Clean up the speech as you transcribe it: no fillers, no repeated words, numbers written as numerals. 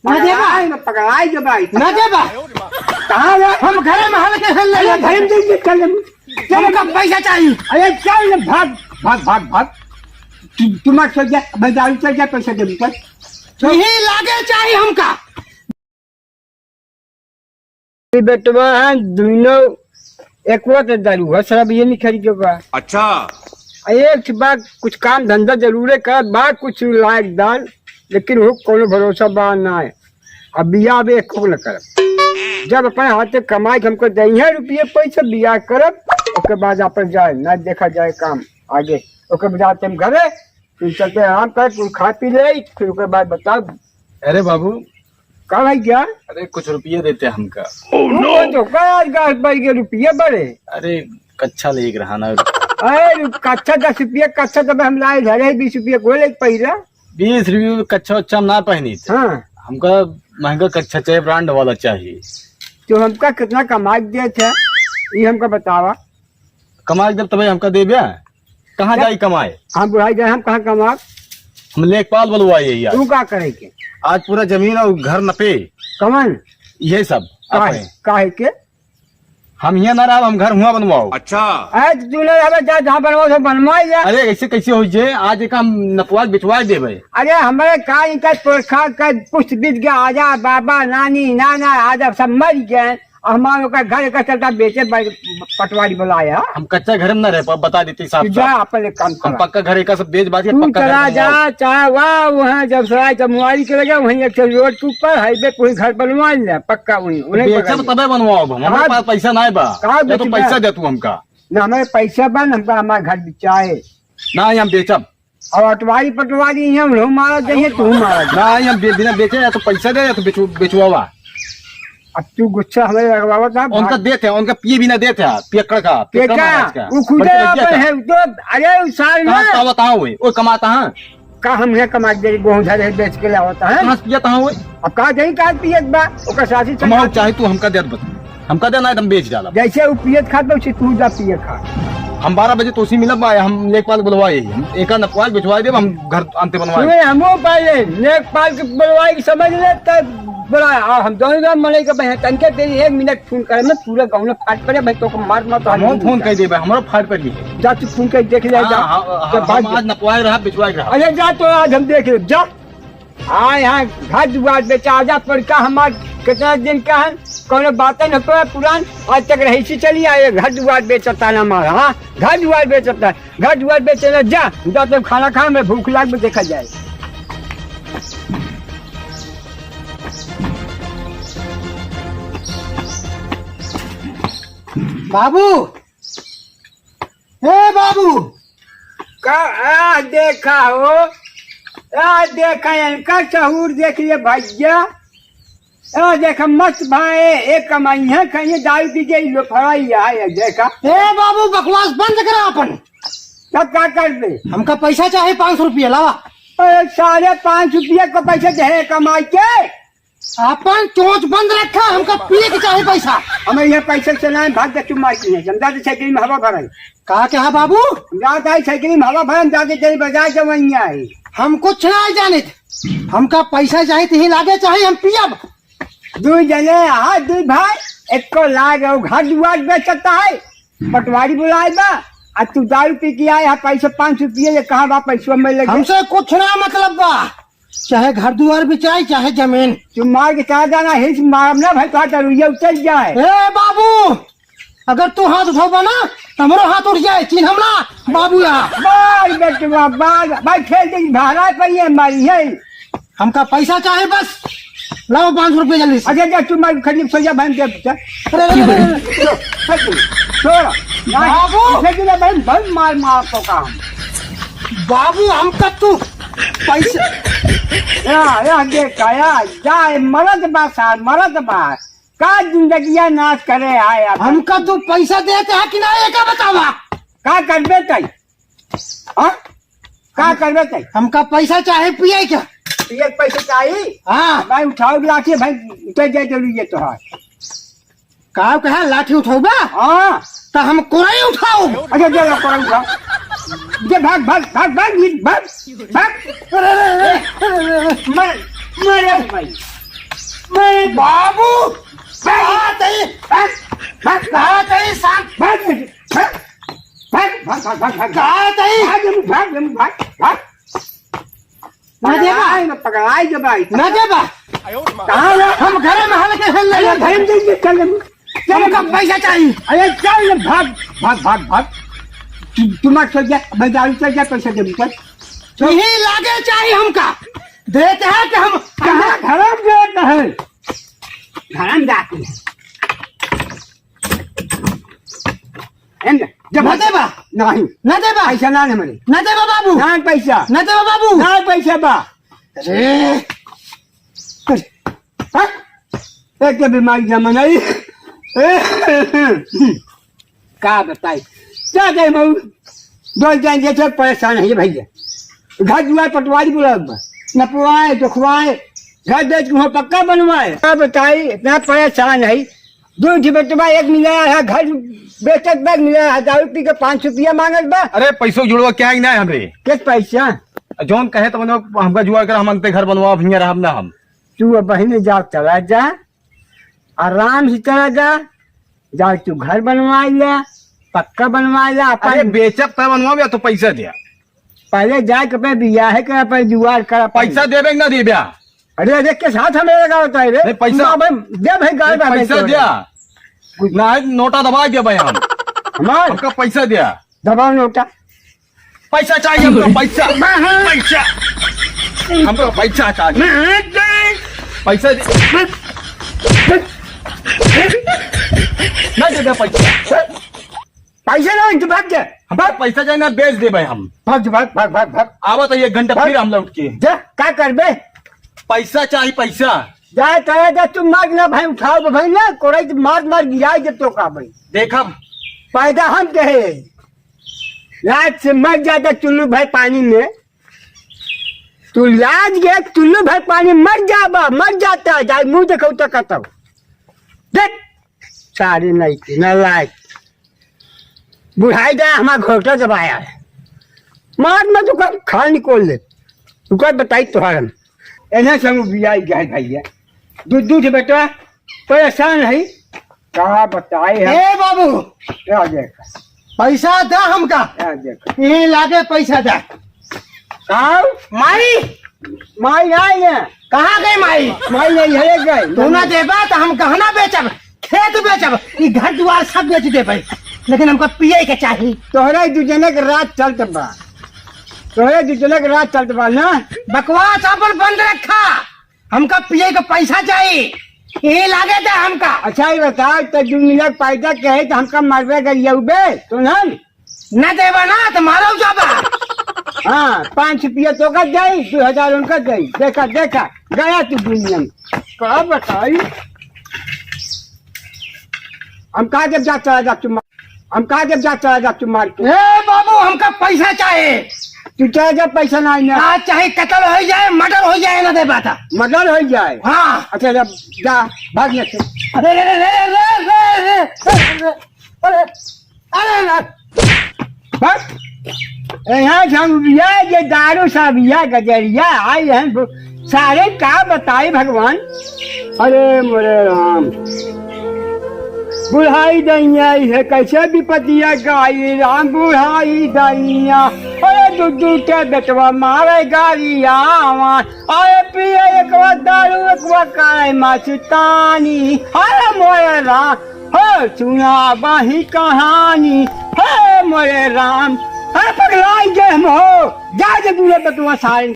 ना देबा पकड़ाई जब आई ना देबा कहाँ है? हम घर में हाल के हल ले अरे घर में दे चल हमका पैसा चाहिए। अरे चल भाग भाग भाग भाग तुम्हारे चल जा मैं दारू चल जा पैसा दे चल यही लागे चाहिए हमका। बेटवा दोनों एक वक्त दारू है शराब ये नहीं खरीदेगा। अच्छा एक बात कुछ काम धंधा जरूर है कर बात कुछ लायक दाल लेकिन वो कोनो भरोसा बा ना है। अब बिया अब एक को न करब जब अपने हाथे कमाई के हमको दही रुपये पैसे बिया करब उसके बाद अपन जाए ना देखा जाए काम आगे उसके बाद जाते हम घरे फिर चलते आराम कर कुछ खा पी ले फिर उसके बाद बताओ। अरे बाबू कहा भाई क्या अरे कुछ रुपये देते हमका। तो आज गाछ बढ़ गए रुपये बढ़े। अरे कच्चा लेके रहा ना। अरे कच्चा 10 रुपये कच्चा तब हम लाए झरे 20 रुपये को ले पहिरा 20 रुपये में कच्चा उच्चा हम ना पहनी थे। हाँ हमका महंगा कच्चा चाहिए ब्रांड वाला चाहिए। तो हमका कितना कमा दे थे ये हमका बतावा। कमाए जब तभी हमका दे बिया कहाँ जाई कमाए। हम बुढ़ाई जाए हम कहाँ कमा हम लेखपाल बुलवाए यार। तू का करे के आज पूरा जमीन और घर नपे कमन ये सब काहे काहे के हम यहाँ ना रहा हम घर हुआ बनवाओ। अच्छा आज तूने हमें जा जहाँ बनवाओ तो बनवाई जा। अरे ऐसे कैसे हो जाए आज एक हम नपवा बिछवा देवे। अरे हमारे का इनका पुरखा का पुष्ट बीत गया आजा बाबा नानी नाना आजा सब मर गए हमारे का घर का चलता बेचे पटवारी बुलाया। हम कच्चा घर में न रह बता देते साहब। जा अपन एक काम हम कर पक्का घर का सब बेच बाज के तू पक्का चला घर जा बनवाओ। चाहे वाह वहाँ जब सराय जब मुआरी के लगे वहीं एक रोड के ऊपर हाईवे कोई घर बनवा ले पक्का वहीं उन्हें बेचब तबे बनवाओ हमारे पास पैसा नहीं बा। कहाँ या तो बेचबा? पैसा दे तू हमका न हमारे पैसा बन हमका हमारे घर बिचाए ना हम बेचब और अटवारी पटवारी हम मारा जाइए तू मारा जा। ना हम बिना बेचे या तो पैसा दे या तो बेचवा। अब तू गुस्सा हमें लगवावा था उनका देते हैं उनका पिए भी ना देते हैं पियक्कड़ का पेका वो खुदे अपन है तो अरे उस साल में बताओ वो कमाता है का हम है कमा दे गेहूं धरे बेच के लाता है कहाँ से पियता है वो अब का जाई का पियत बा ओकर साथी कमाओ चाहे तू हमका दे हमका देना है हम बेच डाला। जैसे वो पियत खा तो तू जा पिए खा। हम 12 बजे तो उसी मिलब आए हम लेखपाल बुलवाए हम एक नपवाल बिछवा दे हम घर अंत बनवाए। हमो पहले लेखपाल के बुलवाई समझ ले तब बुलाया हम दोनों मने के बहन तनके तेरी 1 मिनट फोन करे मैं पूरा गांव में फाट पड़े भाई तो को मार मत हम फोन कर दे हमारा फाट पड़ी है। जा तू फोन कर देख ले जा हम आज नपवाए रहा बिछवाए रहा। अरे जा तो आज हम देख ले जा हाँ यहाँ घर दुआर बेचा आजा पड़का हमार कितना दिन का है कौन बातें न तो पुरान आज तक रही चली आए घर दुआर बेचता है हमारा। हाँ घर दुआर बेचता है घर दुआर बेचे जा तो खाना खा मैं भूख लाग में देखा जाए। बाबू हे बाबू का देखा हो देखा इनका शहूर देख ले भैया देखा मस्त भाई एक कमाई है कहीं दारू पीजिए लो फराई है देखा। हे बाबू बकवास बंद करा अपन तब क्या कर दे हमका पैसा चाहिए 500 रुपया लावा। 5.5 रुपये को पैसे दे कमाई के अपन चोंच बंद रखा हमका पिए के चाहिए पैसा। हमें ये पैसे चलाए भाग दे तुम मार की समझा दे साइकिल में हवा भराई कहा क्या बाबू जाता है साइकिल में हवा भरन जाके तेरी बाजार से वहीं आई हम कुछ नहीं जाने थे हमका पैसा चाहिए तो ही लागे चाहिए हम पियब। 2 जने हाँ 2 भाई एक को लाग घर दुआर बेचता है पटवारी बुलाए बा आज तू दारू पी के आए पैसे 5 रुपये कहाँ बा पैसा में लगे हमसे कुछ ना मतलब बा चाहे घर दुआर भी चाहिए चाहे जमीन तू मार के कहा जाना हिच मारना भाई तो दरुया उतर जाए। ए बाबू अगर तू हाथ उठाओ ना हमारो हाथ उठ जाए चिन्ह हमला बाबू यहाँ बाल बेटवा बाल भाई खेल दे भाड़ा पर हमारी है हमका पैसा चाहिए बस लाओ 500 रुपये जल्दी से। अच्छा तुम्हारी खरीद सोजा बहन दे बाबू बहन मार मार तो काम बाबू हमका तू पैसा या देखा यार जाए मरद बासार मरद बास का जिंदगिया नाश करे आए हमका तू पैसा देते है कि नहीं का बतावा का करबे तई हाँ का करबे तई हमका पैसा चाहिए पिए क्या ये पैसे चाहिए हाँ भाई उठाओ लाठी भाई उतर जाए जरूरी है तो कहा कहा लाठी उठाओगा हाँ तो हम कोई उठाओ। अच्छा चलो कोई उठाओ जे भाग भाग भाग भाग भाग भाग मर मरे भाई बाबू कहाँ तई कहाँ तई सांप कहाँ तई न देबा पकड़ाई जब आई न देबा कहाँ है? हम घर में हल के खेल रहे हैं धर्म देंगे चल हमका पैसा चाहिए अरे चल भाग भाग भाग भाग तुम्हारा चल जा मैं दारू चल जा पैसा दे चल यही लागे चाहिए हमका देते हैं कि हम कहाँ धर्म देता है धर्म जाती है जब न देबा नहीं न देबा पैसा ना है मेरे न देबा बाबू ना पैसा न देबा बाबू ना पैसा बा अरे हाँ? एक तो बीमारी जमा नहीं क्या बताई क्या जाए मऊ दो जाएंगे तो परेशान है भैया घर दुआर पटवारी बुला नपवाए दुखवाए घर देख वहाँ पक्का बनवाए क्या बताई इतना परेशान है दूध बेटवा एक मिला है घर बेचत बैग मिला 1000 रुपये का 500 रुपया मांगत बा अरे पैसों जुड़वा क्या ही ना है हमरे किस पैसा जोन कहे तो मतलब हमका जुआ कर हम अंते घर बनवा भैया रहा ना हम तू बहने जा चला जा आराम से चला जा तू घर बनवा लिया पक्का बनवा लिया अरे अपन बेचब तब बनवा तो पैसा दिया पहले जा के पे बिया है कर पे जुआर कर पैसा देबे कि ना देबा अरे देख के साथ हमें लगा होता है रे नहीं, पैसा- दे भाई गाय पैसा दिया ना है नोटा दबा दिया भाई हम हमार हमका पैसा दिया दबाव नोटा पैसा चाहिए हमको पैसा पैसा हमको पैसा चाहिए पैसा ना दे पैसा पैसा ना तो भाग जा हमको पैसा चाहिए ना बेच दे भाई हम भाग भाग भाग भाग भाग आवा तो 1 घंटा फिर हम लौट के जा क्या कर बे पैसा चाहिए पैसा जा चला जा तुम मार ना भाई उठाओ भाई ना कोराई तो मार मार गिराई जब तो का भाई देखा पैदा हम कहे रात से मर जाता चुल्लू भाई पानी में तू लाज गया चुल्लू भाई पानी मर जाता जाए मुंह देखो तो कहता हूँ देख सारे नहीं थी न लायक बुढ़ाई जाए हमारा घोटा दबाया है मार में तो खा निकोल ले तू क्या बताई तुहार एने संग बिया गया भैया दूध बेटा परेशान है क्या बताए है ए बाबू क्या देखा पैसा दे हमका क्या देखा यही लागे पैसा दे कहाँ माई माई आई है कहाँ गई माई माई नहीं है गए तू न देबा तो हम गहना बेचब खेत बेचब ई घर दुआर सब बेच देबै लेकिन हमको पिए के चाहिए तोहरा दूजने के रात चलत बा तोहरा दूजने के रात चलत बा ना बकवास अपन बंद रखा हमका पिए के पैसा चाहिए यही लागे दे हमका अच्छा ही बता तो दुनिया पैदा कहे तो हमका मरवे गई बे तो न देबा ना तो मारो जाबा हाँ 5 रुपया तो का जाई 2000 उनका जाई देखा देखा गया तू दुनिया में क्या बताई हम कहा जब जा तुम हम कहा जब जा तुम मार के ए बाबू हमका पैसा चाहिए तू चाहे जब पैसा ना ना आज चाहे कत्ल हो जाए मर्डर हो जाए ना देबा था मर्डर हो जाए हाँ अच्छा जब जा भागने से अरे रे रे रे रे रे अरे अरे यहाँ झंगिया ये दारू साबिया गजरिया आई हैं सारे का बताए भगवान अरे मोरे राम बुढ़ाई दैया है कैसे विपतिया गाई राम बुढ़ाई दैया अरे दूध के बेटवा मारे गाड़िया अरे पिए एक बार दारू एक बार काय मस्तानी अरे मोरे राम हो सुना बाही कहानी हे मोरे राम अरे पगलाई गए हम हो जा दूल्हे बेटवा सारे